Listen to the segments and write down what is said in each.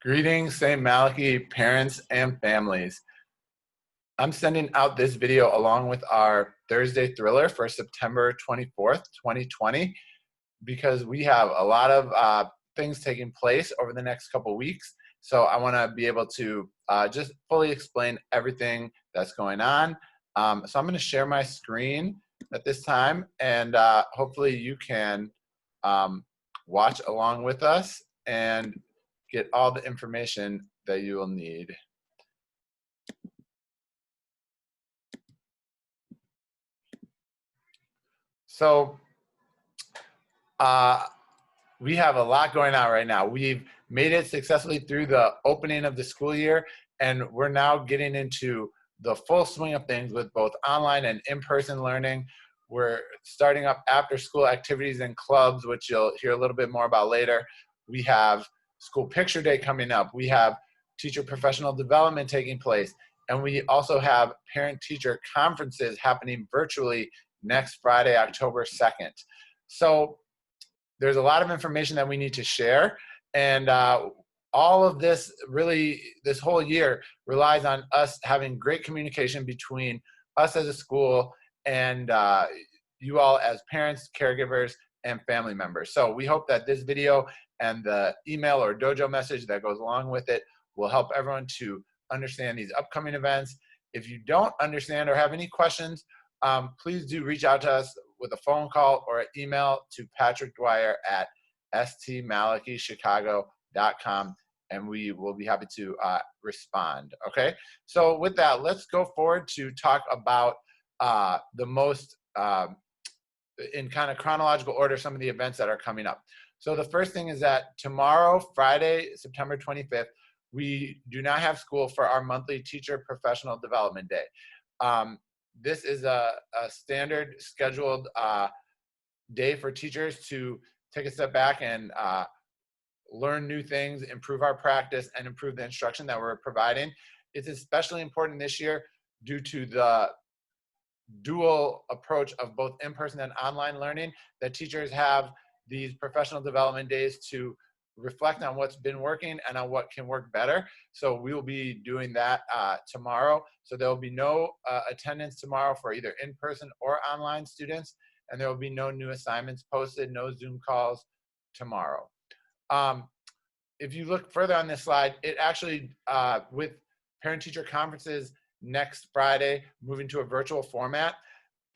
Greetings, St. Malachy parents and families. I'm sending out this video along with our Thursday thriller for September 24th, 2020, because we have a lot of things taking place over the next couple weeks. So I want to be able to just fully explain everything that's going on. So I'm going to share my screen at this time, and hopefully you can watch along with us and get all the information that you will need. So we have a lot going on right now. We've made it successfully through the opening of the school year, and we're now getting into the full swing of things with both online and in-person learning. We're starting up after school activities and clubs, which you'll hear a little bit more about later. We have School Picture Day coming up. We have teacher professional development taking place. And we also have parent-teacher conferences happening virtually next Friday, October 2nd. So there's a lot of information that we need to share. And all of this really, this whole year relies on us having great communication between us as a school and you all as parents, caregivers, and family members. So we hope that this video and the email or dojo message that goes along with it will help everyone to understand these upcoming events. If you don't understand or have any questions, please do reach out to us with a phone call or an email to Patrick Dwyer at stmalachychicago.com, and we will be happy to respond. Okay, so with that, let's go forward to talk about the most, in kind of chronological order, some of the events that are coming up. So the first thing is that tomorrow, Friday, September 25th, we do not have school for our monthly Teacher Professional Development Day. This is a standard scheduled day for teachers to take a step back and learn new things, improve our practice, and improve the instruction that we're providing. It's especially important this year due to the dual approach of both in-person and online learning, that teachers have these professional development days to reflect on what's been working and on what can work better. So we will be doing that tomorrow. So there will be no attendance tomorrow for either in-person or online students, and there will be no new assignments posted, no Zoom calls tomorrow. If you look further on this slide, it actually, with parent-teacher conferences next Friday, moving to a virtual format,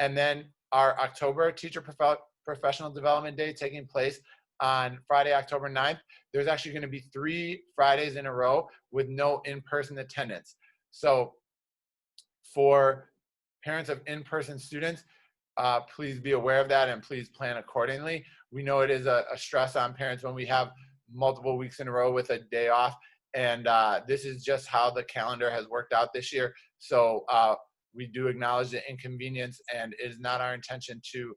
and then our October Teacher Professional Development Day taking place on Friday, October 9th, there's actually going to be 3 Fridays in a row with no in-person attendance. So for parents of in-person students, please be aware of that and please plan accordingly. We know it is a stress on parents when we have multiple weeks in a row with a day off, and this is just how the calendar has worked out this year. So we do acknowledge the inconvenience, and it is not our intention to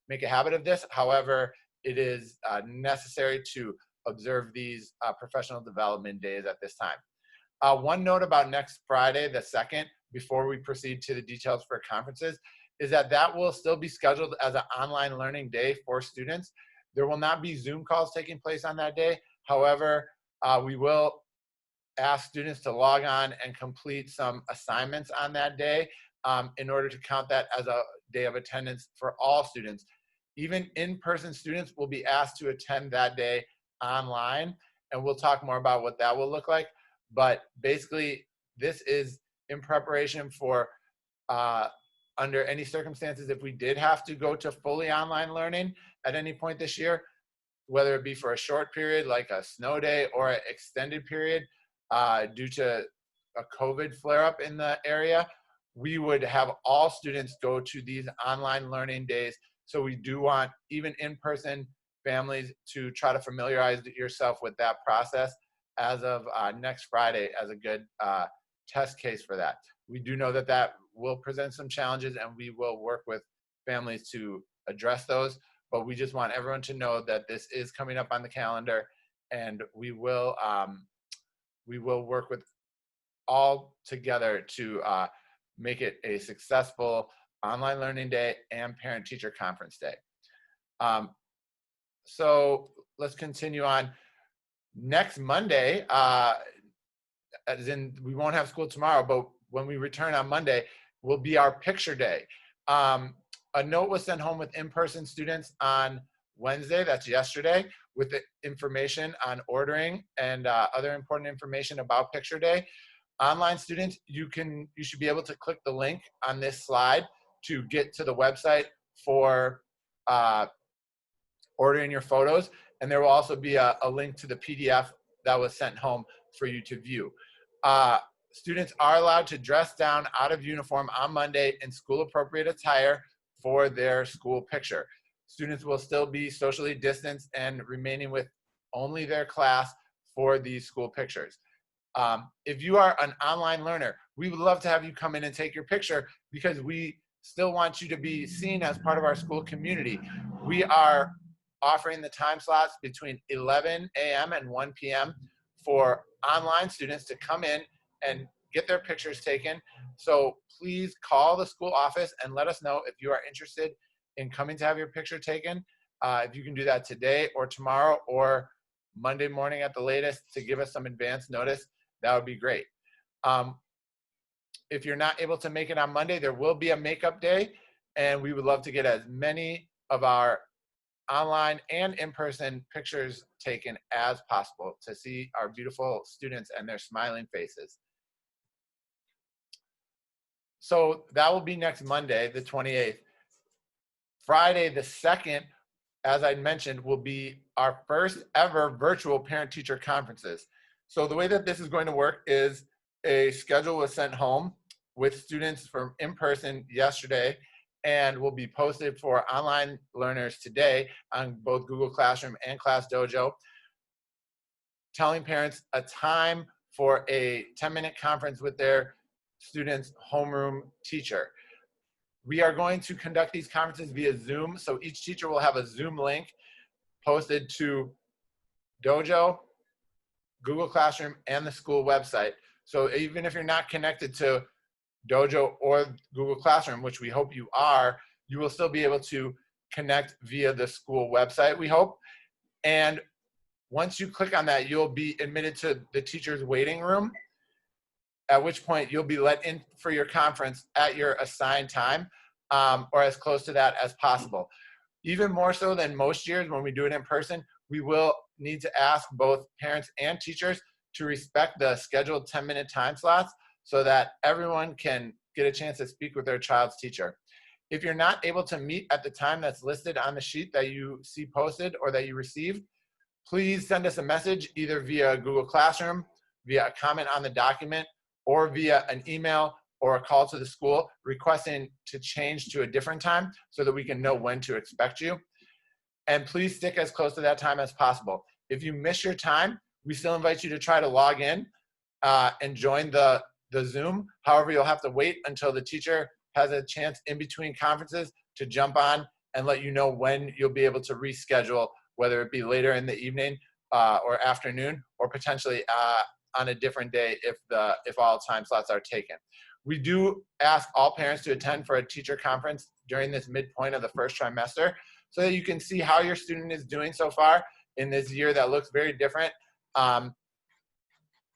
make a habit of this. However, it is necessary to observe these professional development days at this time. One note about next Friday, the 2nd, before we proceed to the details for conferences, is that that will still be scheduled as an online learning day for students. There will not be Zoom calls taking place on that day. However, we will ask students to log on and complete some assignments on that day in order to count that as a day of attendance for all students. Even in-person students will be asked to attend that day online, and we'll talk more about what that will look like. But basically, this is in preparation for under any circumstances, if we did have to go to fully online learning at any point this year, whether it be for a short period like a snow day or an extended period due to a COVID flare-up in the area, we would have all students go to these online learning days. So we do want even in-person families to try to familiarize yourself with that process as of next Friday as a good test case for that. We do know that that will present some challenges, and we will work with families to address those, but we just want everyone to know that this is coming up on the calendar, and we will work with all together to make it a successful online learning day and parent-teacher conference day. So let's continue on. next Monday, as in we won't have school tomorrow, but when we return on Monday will be our picture day. A note was sent home with in-person students on Wednesday, that's yesterday, with the information on ordering and other important information about picture day. Online students, you should be able to click the link on this slide to get to the website for ordering your photos, and there will also be a link to the PDF that was sent home for you to view. Students are allowed to dress down out of uniform on Monday in school appropriate attire for their school picture. Students will still be socially distanced and remaining with only their class for these school pictures. If you are an online learner, we would love to have you come in and take your picture because we still want you to be seen as part of our school community. We are offering the time slots between 11 a.m. and 1 p.m. for online students to come in and get their pictures taken. So please call the school office and let us know if you are interested in coming to have your picture taken. If you can do that today or tomorrow or Monday morning at the latest to give us some advance notice, that would be great. If you're not able to make it on Monday, there will be a makeup day, and we would love to get as many of our online and in-person pictures taken as possible to see our beautiful students and their smiling faces. So that will be next Monday, the 28th. Friday, the 2nd, as I mentioned, will be our first ever virtual parent-teacher conferences. So the way that this is going to work is a schedule was sent home with students from in-person yesterday and will be posted for online learners today on both Google Classroom and Class Dojo, telling parents a time for a 10-minute conference with their students' homeroom teacher. We are going to conduct these conferences via Zoom, so each teacher will have a Zoom link posted to Dojo, Google Classroom, and the school website. So even if you're not connected to Dojo or Google Classroom, which we hope you are, you will still be able to connect via the school website, we hope. And once you click on that, you'll be admitted to the teacher's waiting room, at which point you'll be let in for your conference at your assigned time, or as close to that as possible. Even more so than most years when we do it in person, we will need to ask both parents and teachers to respect the scheduled 10-minute time slots so that everyone can get a chance to speak with their child's teacher. If you're not able to meet at the time that's listed on the sheet that you see posted or that you received, please send us a message either via Google Classroom, via a comment on the document, or via an email or a call to the school requesting to change to a different time so that we can know when to expect you. And please stick as close to that time as possible. If you miss your time, we still invite you to try to log in and join the Zoom. However, you'll have to wait until the teacher has a chance in between conferences to jump on and let you know when you'll be able to reschedule, whether it be later in the evening or afternoon, or potentially on a different day if all time slots are taken. We do ask all parents to attend for a teacher conference during this midpoint of the first trimester so that you can see how your student is doing so far in this year that looks very different.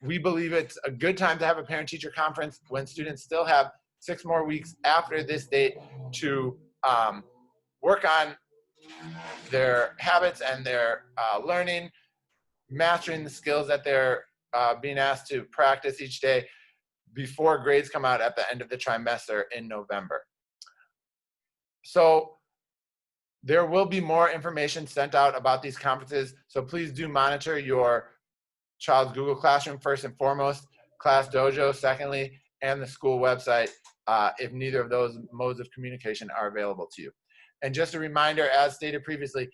We believe it's a good time to have a parent-teacher conference when students still have 6 more weeks after this date to work on their habits and their learning, mastering the skills that they're being asked to practice each day before grades come out at the end of the trimester in November. So there will be more information sent out about these conferences, so please do monitor your child's Google Classroom first and foremost, Class Dojo secondly, and the school website if neither of those modes of communication are available to you. And just a reminder, as stated previously,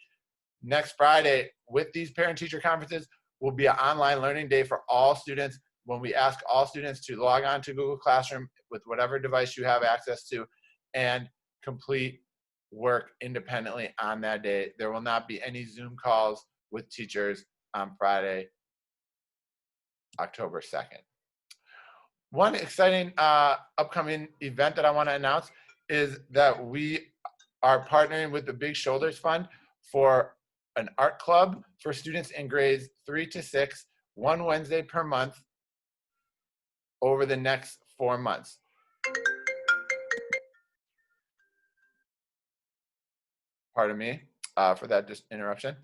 next Friday with these parent-teacher conferences will be an online learning day for all students when we ask all students to log on to Google Classroom with whatever device you have access to and complete work independently on that day. There will not be any Zoom calls with teachers on Friday, October 2nd. One exciting upcoming event that I want to announce is that we are partnering with the Big Shoulders Fund for an art club for students in grades 3 to 6, one Wednesday per month over the next 4 months. Pardon me for that just interruption.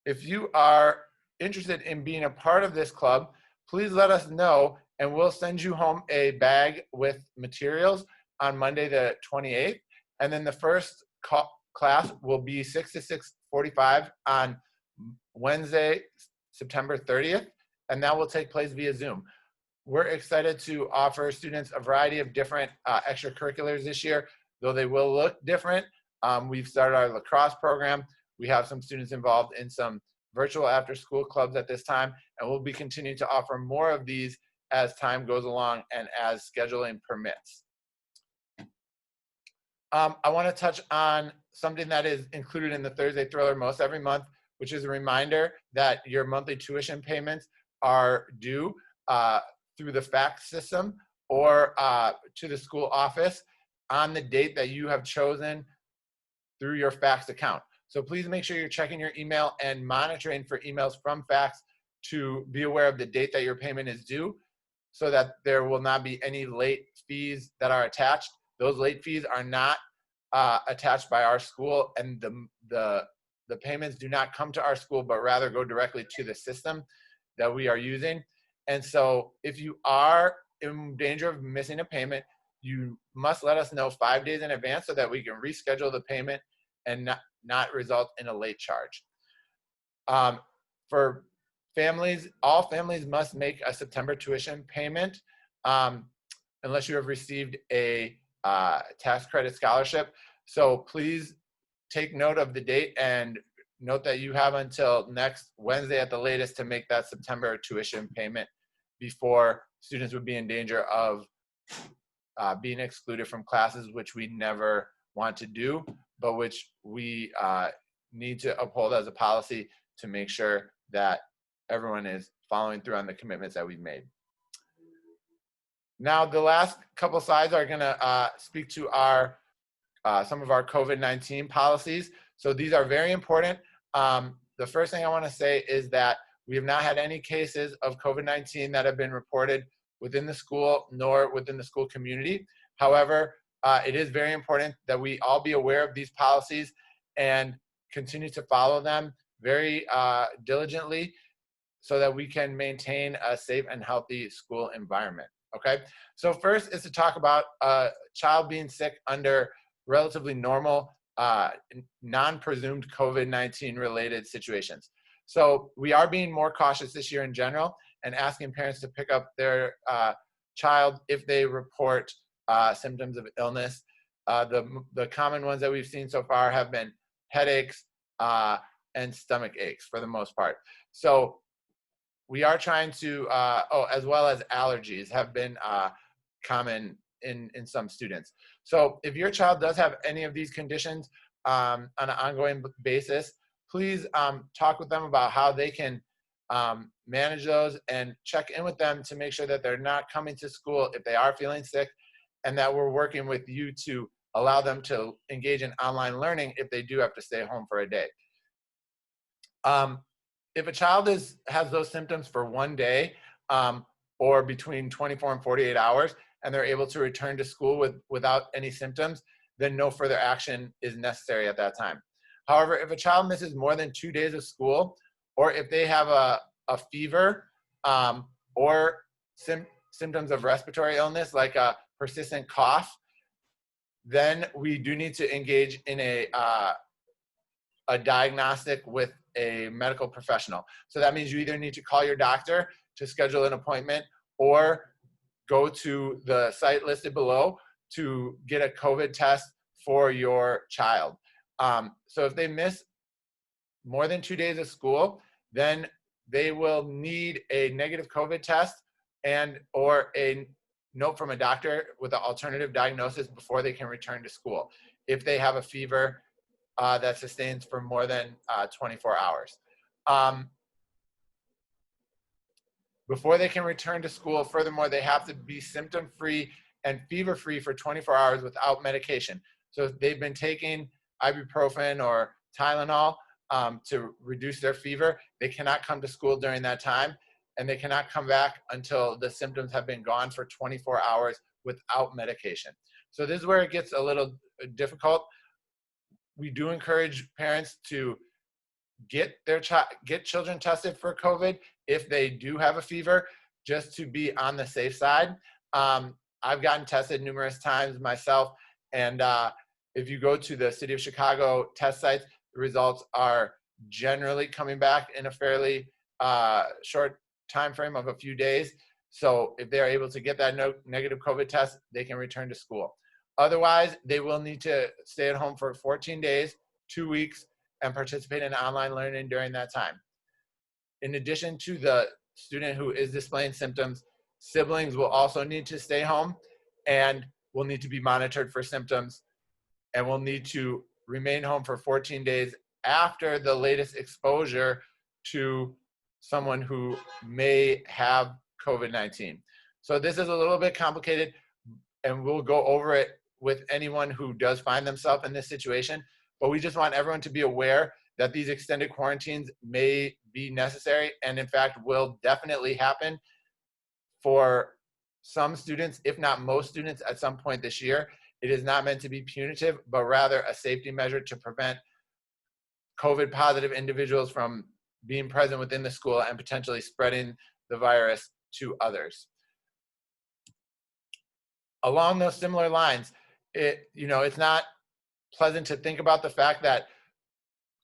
If you are interested in being a part of this club, please let us know and we'll send you home a bag with materials on Monday the 28th. And then the first class will be 6 to 6:45 on Wednesday, September 30th, and that will take place via Zoom. We're excited to offer students a variety of different extracurriculars this year, though they will look different. We've started our lacrosse program. We have some students involved in some virtual after-school clubs at this time, and we'll be continuing to offer more of these as time goes along and as scheduling permits. I want to touch on something that is included in the Thursday Thriller most every month, which is a reminder that your monthly tuition payments are due through the fax system or to the school office on the date that you have chosen through your fax account. So please make sure you're checking your email and monitoring for emails from fax to be aware of the date that your payment is due so that there will not be any late fees that are attached. Those late fees are not attached by our school, and the payments do not come to our school, but rather go directly to the system that we are using. And so if you are in danger of missing a payment, you must let us know 5 days in advance so that we can reschedule the payment and not result in a late charge. For families, all families must make a September tuition payment unless you have received a tax credit scholarship. So please take note of the date and note that you have until next Wednesday at the latest to make that September tuition payment before students would be in danger of being excluded from classes, which we never want to do, but which we need to uphold as a policy to make sure that everyone is following through on the commitments that we've made. Now, the last couple slides are going to speak to our some of our COVID-19 policies. So these are very important. The first thing I want to say is that we have not had any cases of COVID-19 that have been reported within the school nor within the school community. However, it is very important that we all be aware of these policies and continue to follow them very diligently so that we can maintain a safe and healthy school environment. Okay, so first is to talk about a child being sick under relatively normal, non-presumed COVID-19 related situations. So we are being more cautious this year in general and asking parents to pick up their child if they report symptoms of illness. The common ones that we've seen so far have been headaches and stomach aches for the most part. So we are trying to, as well as allergies have been common in some students. So if your child does have any of these conditions on an ongoing basis, please talk with them about how they can manage those and check in with them to make sure that they're not coming to school if they are feeling sick, and that we're working with you to allow them to engage in online learning if they do have to stay home for a day. If a child has those symptoms for one day or between 24 and 48 hours, and they're able to return to school without any symptoms, then no further action is necessary at that time. However, if a child misses more than 2 days of school, or if they have a fever or symptoms of respiratory illness like a persistent cough, then we do need to engage in a diagnostic with a medical professional. So that means you either need to call your doctor to schedule an appointment or go to the site listed below to get a COVID test for your child. So if they miss more than 2 days of school, then they will need a negative COVID test and or a note from a doctor with an alternative diagnosis before they can return to school if they have a fever that sustains for more than 24 hours. Before they can return to school, furthermore, they have to be symptom-free and fever-free for 24 hours without medication. So if they've been taking ibuprofen or Tylenol, to reduce their fever, they cannot come to school during that time, and they cannot come back until the symptoms have been gone for 24 hours without medication. So this is where it gets a little difficult. We do encourage parents to get children tested for COVID if they do have a fever, just to be on the safe side. I've gotten tested numerous times myself, and if you go to the City of Chicago test sites, the results are generally coming back in a fairly short time frame of a few days. So if they're able to get that negative COVID test, they can return to school. Otherwise, they will need to stay at home for 14 days, 2 weeks, and participate in online learning during that time. In addition to the student who is displaying symptoms, siblings will also need to stay home and will need to be monitored for symptoms, and will need to remain home for 14 days after the latest exposure to someone who may have COVID-19. So this is a little bit complicated, and we'll go over it with anyone who does find themselves in this situation. But we just want everyone to be aware that these extended quarantines may be necessary, and in fact will definitely happen for some students, if not most students, at some point this year. It is not meant to be punitive, but rather a safety measure to prevent COVID positive individuals from being present within the school and potentially spreading the virus to others. Along those similar lines, it's not pleasant to think about the fact that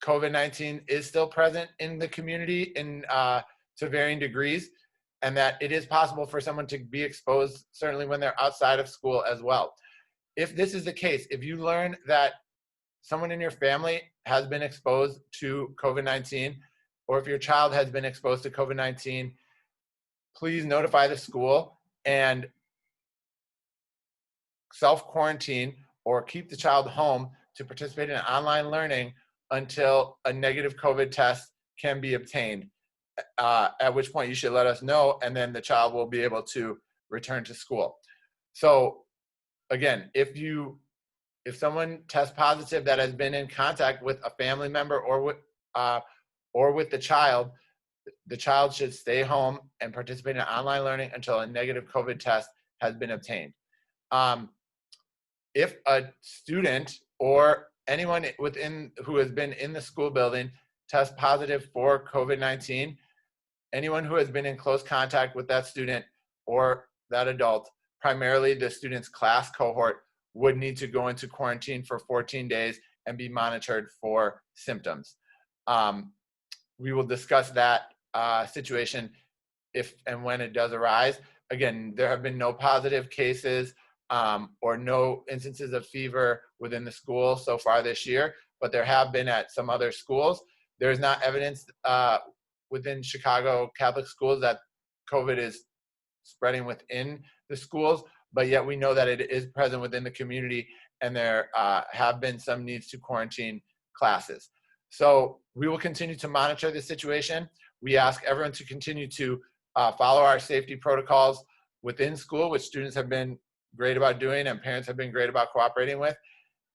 COVID-19 is still present in the community to varying degrees, and that it is possible for someone to be exposed, certainly when they're outside of school as well. If this is the case, if you learn that someone in your family has been exposed to COVID-19, or if your child has been exposed to COVID-19, please notify the school and self-quarantine or keep the child home to participate in online learning until a negative COVID test can be obtained, at which point you should let us know, and then the child will be able to return to school. So again, if someone tests positive that has been in contact with a family member or with the child should stay home and participate in online learning until a negative COVID test has been obtained. If a student or anyone who has been in the school building tests positive for COVID-19, anyone who has been in close contact with that student or that adult, primarily the student's class cohort, would need to go into quarantine for 14 days and be monitored for symptoms. We will discuss that situation if and when it does arise. Again, there have been no positive cases or no instances of fever within the school so far this year, but there have been at some other schools. There's not evidence within Chicago Catholic schools that COVID is spreading within the schools, but yet we know that it is present within the community, and there have been some needs to quarantine classes. So we will continue to monitor the situation. We ask everyone to continue to follow our safety protocols within school, which students have been great about doing and parents have been great about cooperating with.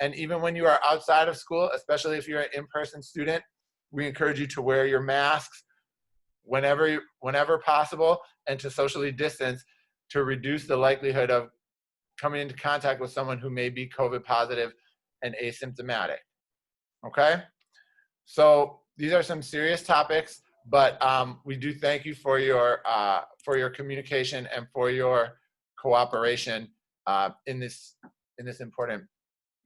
And even when you are outside of school, especially if you're an in-person student, we encourage you to wear your masks whenever possible, and to socially distance to reduce the likelihood of coming into contact with someone who may be COVID positive and asymptomatic. Okay? So these are some serious topics, but we do thank you for your communication and for your cooperation in this important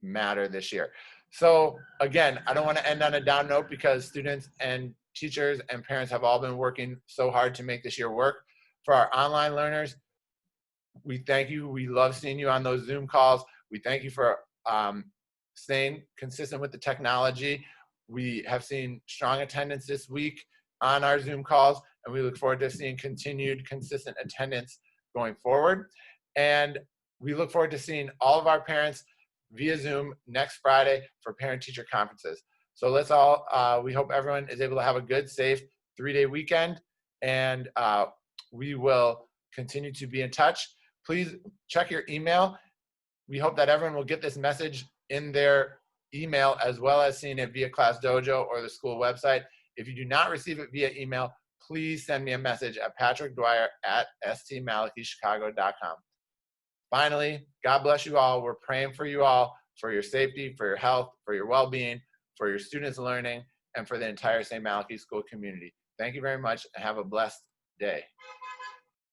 matter this year. So again, I don't want to end on a down note, because students and teachers and parents have all been working so hard to make this year work. For our online learners, we thank you. We love seeing you on those Zoom calls. We thank you for staying consistent with the technology. We have seen strong attendance this week on our Zoom calls, and we look forward to seeing continued consistent attendance going forward. And we look forward to seeing all of our parents via Zoom next Friday for parent-teacher conferences. So let's all, we hope everyone is able to have a good, safe 3-day weekend, and we will continue to be in touch. Please check your email. We hope that everyone will get this message in their email, as well as seeing it via Class Dojo or the school website. If you do not receive it via email, please send me a message at patrickdwyer@stmalachychicago.com. Finally, God bless you all. We're praying for you all, for your safety, for your health, for your well-being, for your students' learning, and for the entire St. Malachy School community. Thank you very much, and have a blessed day.